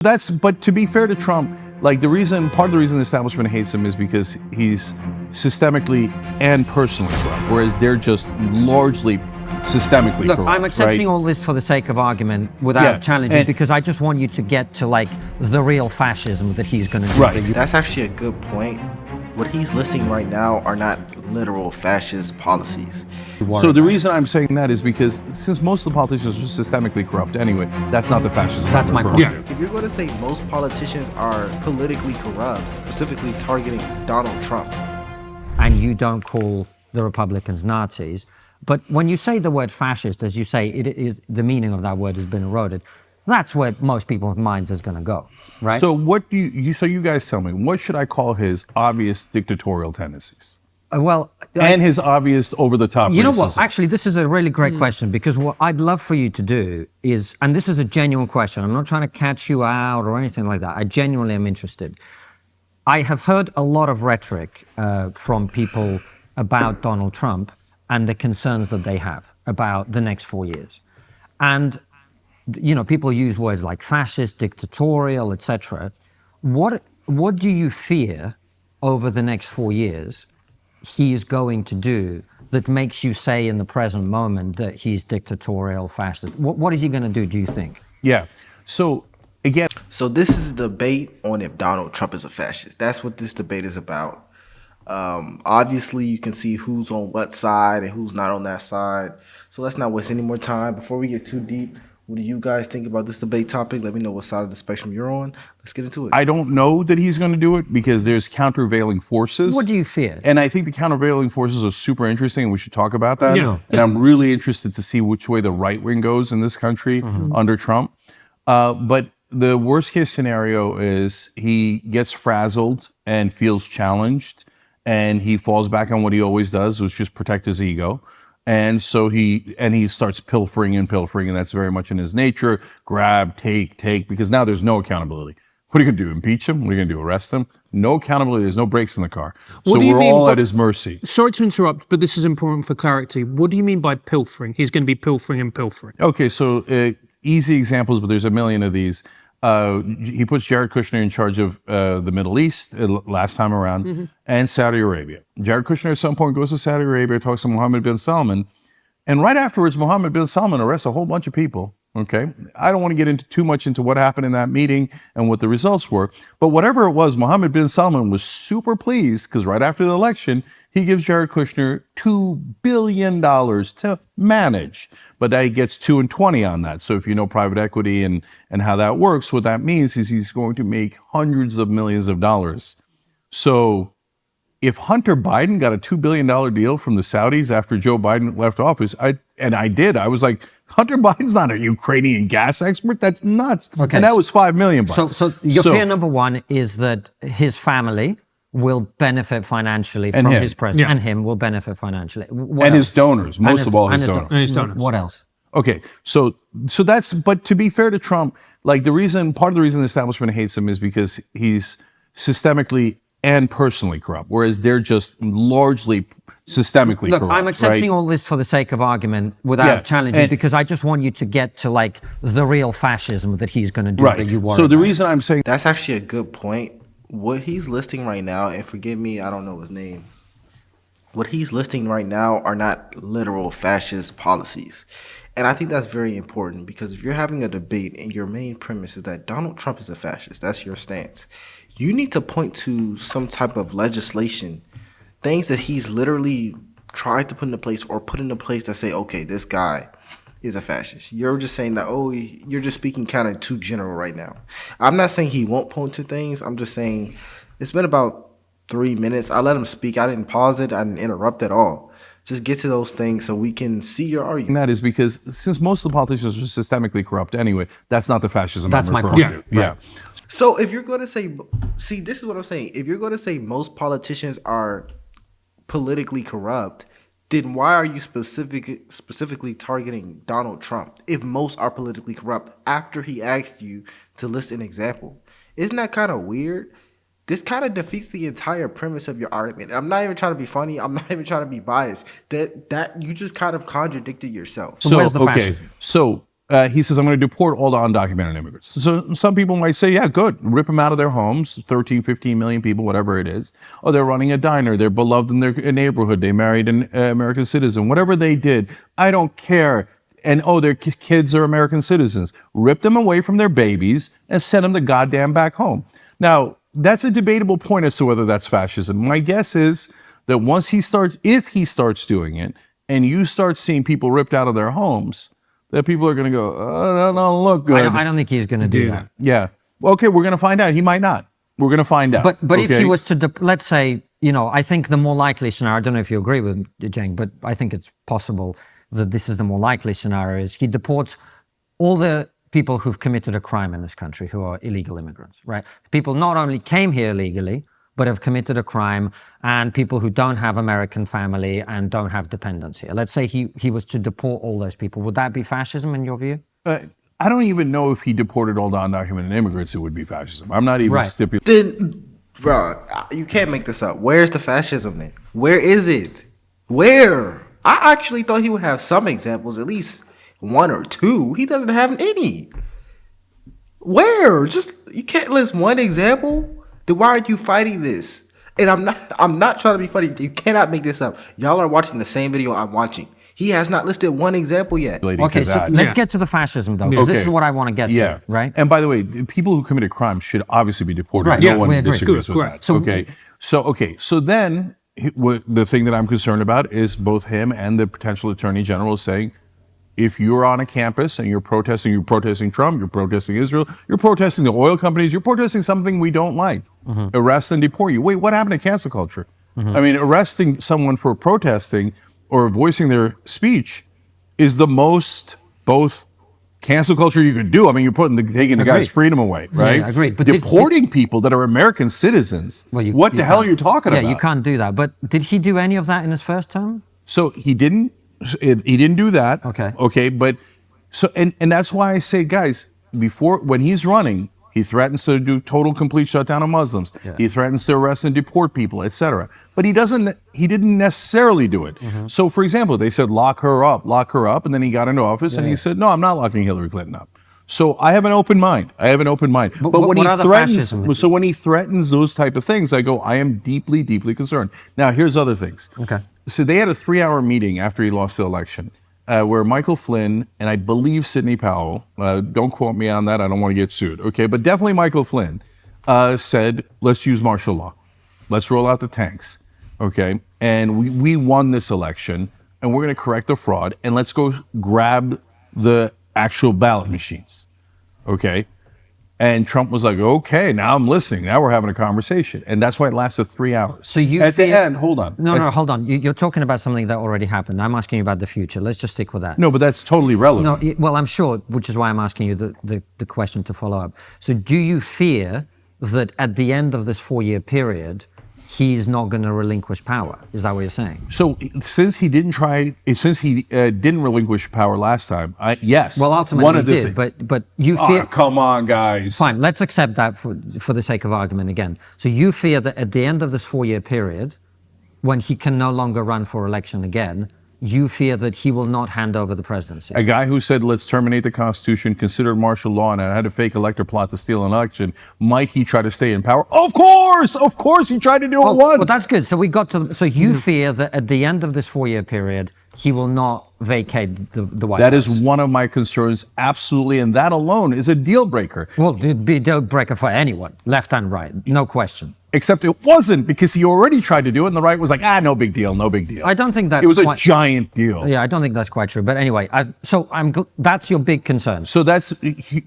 But to be fair to Trump, part of the reason the establishment hates him is because he's systemically and personally corrupt, whereas they're just largely systemically corrupt. Look, I'm accepting right? all this for the sake of argument without challenging, because I just want you to get to the real fascism that he's going to do. Right. That's actually a good point. What he's listing right now are not literal fascist policies. So the reason I'm saying that is because since most of the politicians are systemically corrupt anyway, that's not the fascism. That's my point. Yeah. If you're going to say most politicians are politically corrupt, specifically targeting Donald Trump, and you don't call the Republicans Nazis, but when you say the word fascist, as you say, the meaning of that word has been eroded. That's where most people's minds is going to go, right? So what do you guys tell me, what should I call his obvious dictatorial tendencies? And his obvious over-the-top racism. You know what? Actually, this is a really great question, because what I'd love for you to do is, and this is a genuine question, I'm not trying to catch you out or anything like that. I genuinely am interested. I have heard a lot of rhetoric from people about Donald Trump and the concerns that they have about the next 4 years. And, you know, people use words like fascist, dictatorial, etc. What do you fear over the next 4 years he is going to do that makes you say in the present moment that he's dictatorial, fascist? What is he going to do you think? Yeah. So again, so this is a debate on if Donald Trump is a fascist. That's what this debate is about. Obviously, you can see who's on what side and who's not on that side. So let's not waste any more time. Before we get too deep, what do you guys think about this debate topic? Let me know what side of the spectrum you're on. Let's get into it. I don't know that he's going to do it because there's countervailing forces. What do you fear? And I think the countervailing forces are super interesting, and we should talk about that. Yeah. And I'm really interested to see which way the right wing goes in this country under Trump. But the worst case scenario is he gets frazzled and feels challenged, and he falls back on what he always does, which is just protect his ego. And so he starts pilfering, and that's very much in his nature. Grab, take, because now there's no accountability. What are you going to do? Impeach him? What are you going to do? Arrest him? No accountability. There's no brakes in the car. So we're all at his mercy. Sorry to interrupt, but this is important for clarity. What do you mean by pilfering? He's going to be pilfering and pilfering. Okay, so easy examples, but there's a million of these. He puts Jared Kushner in charge of the Middle East last time around, and Saudi Arabia. Jared Kushner at some point goes to Saudi Arabia, talks to Mohammed bin Salman, and right afterwards, Mohammed bin Salman arrests a whole bunch of people. Okay, I don't want to get too much into what happened in that meeting and what the results were, but whatever it was, Mohammed bin Salman was super pleased because right after the election, he gives Jared Kushner $2 billion to manage, but he gets 2 and 20 on that. So if you know private equity and how that works, what that means is he's going to make hundreds of millions of dollars. So if Hunter Biden got a $2 billion deal from the Saudis after Joe Biden left office, I was like, Hunter Biden's not a Ukrainian gas expert. That's nuts. Okay, and that was $5 million. So your fear number one is that his family will benefit financially from his president, and him will benefit financially. And his donors, most of all his donors. What else? Okay, so that's, but to be fair to Trump, part of the reason the establishment hates him is because he's systemically and personally corrupt, whereas they're just largely systemically corrupt. Look, I'm accepting all this for the sake of argument without challenging, because I just want you to get to the real fascism that he's going to do that you worry So the about. reason I'm saying that's actually a good point. What he's listing right now, and forgive me, I don't know his name. What he's listing right now are not literal fascist policies. And I think that's very important, because if you're having a debate and your main premise is that Donald Trump is a fascist, that's your stance, you need to point to some type of legislation, things that he's literally tried to put into place or put into place that say, okay, this guy is a fascist. You're just saying that, oh, you're just speaking kind of too general right now. I'm not saying he won't point to things. I'm just saying it's been about 3 minutes. I let him speak. I didn't pause it. I didn't interrupt at all. Just get to those things so we can see your argument. And that is because since most of the politicians are systemically corrupt anyway, that's not the fascism. That's my point. Yeah. So if you're going to say, see, this is what I'm saying. If you're going to say most politicians are politically corrupt, then why are you specifically targeting Donald Trump if most are politically corrupt after he asked you to list an example? Isn't that kind of weird? This kind of defeats the entire premise of your argument. I'm not even trying to be funny. I'm not even trying to be biased. That you just kind of contradicted yourself. So where's the fascism? So he says, I'm going to deport all the undocumented immigrants. So some people might say, yeah, good. Rip them out of their homes, 13, 15 million people, whatever it is. Oh, they're running a diner. They're beloved in their neighborhood. They married an American citizen. Whatever they did, I don't care. And, oh, their kids are American citizens. Rip them away from their babies and send them the goddamn back home. Now, that's a debatable point as to whether that's fascism. My guess is that if he starts doing it, and you start seeing people ripped out of their homes, that people are going to go, oh, that don't look good. I don't think he's going to do that. Yeah. Okay, we're going to find out. He might not. We're going to find out. But if okay? he was to, let's say, I think the more likely scenario, I don't know if you agree with Jeng, but I think it's possible that this is the more likely scenario, is he deports all the people who've committed a crime in this country, who are illegal immigrants, right? People not only came here illegally, but have committed a crime, and people who don't have American family and don't have dependents here. Let's say he was to deport all those people. Would that be fascism in your view? I don't even know if he deported all the undocumented immigrants, it would be fascism. I'm not even stipulating. Then, bro, you can't make this up. Where's the fascism then? Where is it? Where? I actually thought he would have some examples, at least one or two. He doesn't have any. Where? You can't list one example? Then why are you fighting this? And I'm not trying to be funny. You cannot make this up. Y'all are watching the same video I'm watching. He has not listed one example yet. Okay, so let's get to the fascism, though, because this is what I want to get to, right? And by the way, people who committed crimes should obviously be deported. Right. No Yeah, one we agree. disagrees with Correct. that. So then the thing that I'm concerned about is both him and the potential attorney general saying, if you're on a campus and you're protesting Trump, you're protesting Israel, you're protesting the oil companies, you're protesting something we don't like, arrest and deport you. Wait, what happened to cancel culture? I mean, arresting someone for protesting or voicing their speech is the most both cancel culture you could do. I mean, you're taking the guy's freedom away, right? Yeah, agreed. But deporting people that are American citizens, what the hell are you talking about? Yeah, you can't do that. But did he do any of that in his first term? So he didn't do that. Okay. But and that's why I say, guys, when he's running, he threatens to do total complete shutdown of Muslims. Yeah. He threatens to arrest and deport people, etc. But he didn't necessarily do it. So for example, they said lock her up, and then he got into office and he said, no, I'm not locking Hillary Clinton up. So I have an open mind. But when he threatens those type of things, I go, I am deeply, deeply concerned. Now here's other things. Okay. So they had a 3-hour meeting after he lost the election, where Michael Flynn and I believe Sidney Powell, don't quote me on that, I don't want to get sued, okay, but definitely Michael Flynn said, let's use martial law. Let's roll out the tanks, okay? And we won this election, and we're going to correct the fraud, and let's go grab the actual ballot machines, okay? And Trump was like, okay, now I'm listening. Now we're having a conversation. And that's why it lasted 3 hours. So at the end, hold on. No, hold on. You're talking about something that already happened. I'm asking you about the future. Let's just stick with that. No, but that's totally relevant. No, well, I'm sure, which is why I'm asking you the question to follow up. So do you fear that at the end of this 4-year period, he's not going to relinquish power? Is that what you're saying? So since he didn't relinquish power last time, yes. Well, ultimately he did, but you fear... Oh, come on, guys. Fine, let's accept that for the sake of argument again. So you fear that at the end of this 4-year period, when he can no longer run for election again, you fear that he will not hand over the presidency. A guy who said, let's terminate the Constitution, considered martial law, and had a fake elector plot to steal an election, might he try to stay in power? Of course, he tried to do it once. Well, that's good. So so you fear that at the end of this 4-year period, he will not vacate the White House. That is one of my concerns, absolutely, and that alone is a deal breaker. Well, it'd be a deal breaker for anyone, left and right, no question. Except it wasn't, because he already tried to do it, and the right was like, no big deal, no big deal. I don't think that's It was a giant deal. Yeah, I don't think that's quite true. But anyway, that's your big concern. So that's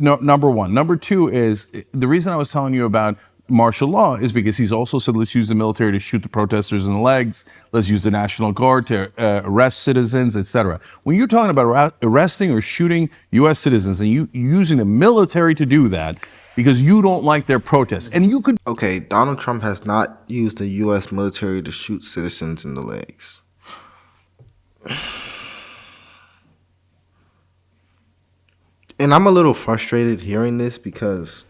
number one. Number two is, the reason I was telling you about martial law is because he's also said, let's use the military to shoot the protesters in the legs, let's use the National Guard to arrest citizens, etc. When you're talking about arresting or shooting U.S. citizens and you using the military to do that, because you don't like their protests. And you could... Okay, Donald Trump has not used the U.S. military to shoot citizens in the legs. And I'm a little frustrated hearing this because...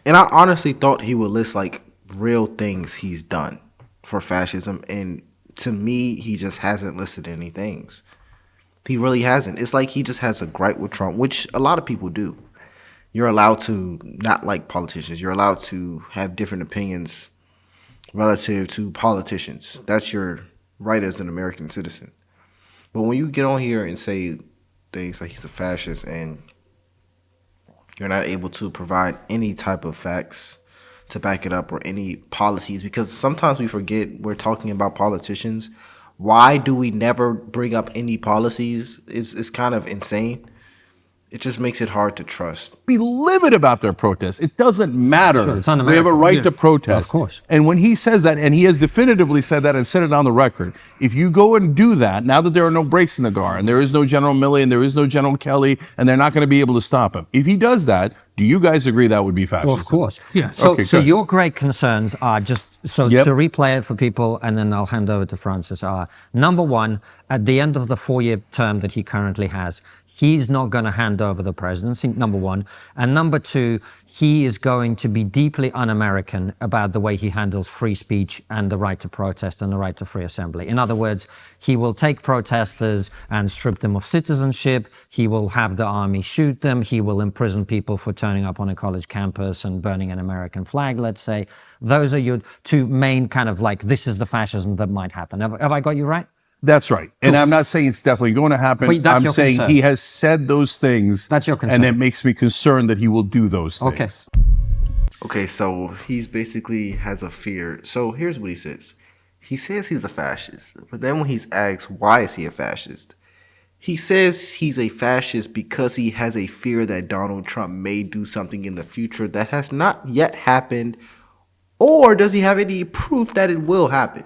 And I honestly thought he would list, like, real things he's done for fascism. And to me, he just hasn't listed any things. He really hasn't. It's like he just has a gripe with Trump, which a lot of people do. You're allowed to not like politicians. You're allowed to have different opinions relative to politicians. That's your right as an American citizen. But when you get on here and say things like he's a fascist and you're not able to provide any type of facts to back it up or any policies, because sometimes we forget we're talking about politicians. Why do we never bring up any policies? It's kind of insane. It just makes it hard to trust. Be livid about their protests. It doesn't matter. Sure, it's we have a un-American. right to protest. Of course. And when he says that, and he has definitively said that and said it on the record, if you go and do that, now that there are no brakes in the car, and there is no General Milley, and there is no General Kelly, and they're not going to be able to stop him. If he does that, do you guys agree that would be fascism? Well, of course. Yeah. So, Okay, so good. your great concerns are just, so Yep. to replay it for people, and then I'll hand over to Francis, are number one, at the end of the 4-year term that he currently has, he's not going to hand over the presidency, number one. And number two, he is going to be deeply un-American about the way he handles free speech and the right to protest and the right to free assembly. In other words, he will take protesters and strip them of citizenship. He will have the army shoot them. He will imprison people for turning up on a college campus and burning an American flag, let's say. Those are your two main kind of like, this is the fascism that might happen. Have I got you right? That's right. And I'm not saying it's definitely going to happen. But that's I'm your saying concern. he has said those things. That's your concern. And it makes me concerned that he will do those things. Okay. Okay, so he's basically has a fear. So here's what he says. He says he's a fascist, but then when he's asked why is he a fascist, he says he's a fascist because he has a fear that Donald Trump may do something in the future that has not yet happened, or does he have any proof that it will happen?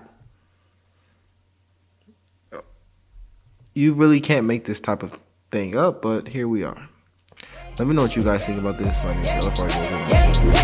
You really can't make this type of thing up, but here we are. Let me know what you guys think about this. My name is Jojo.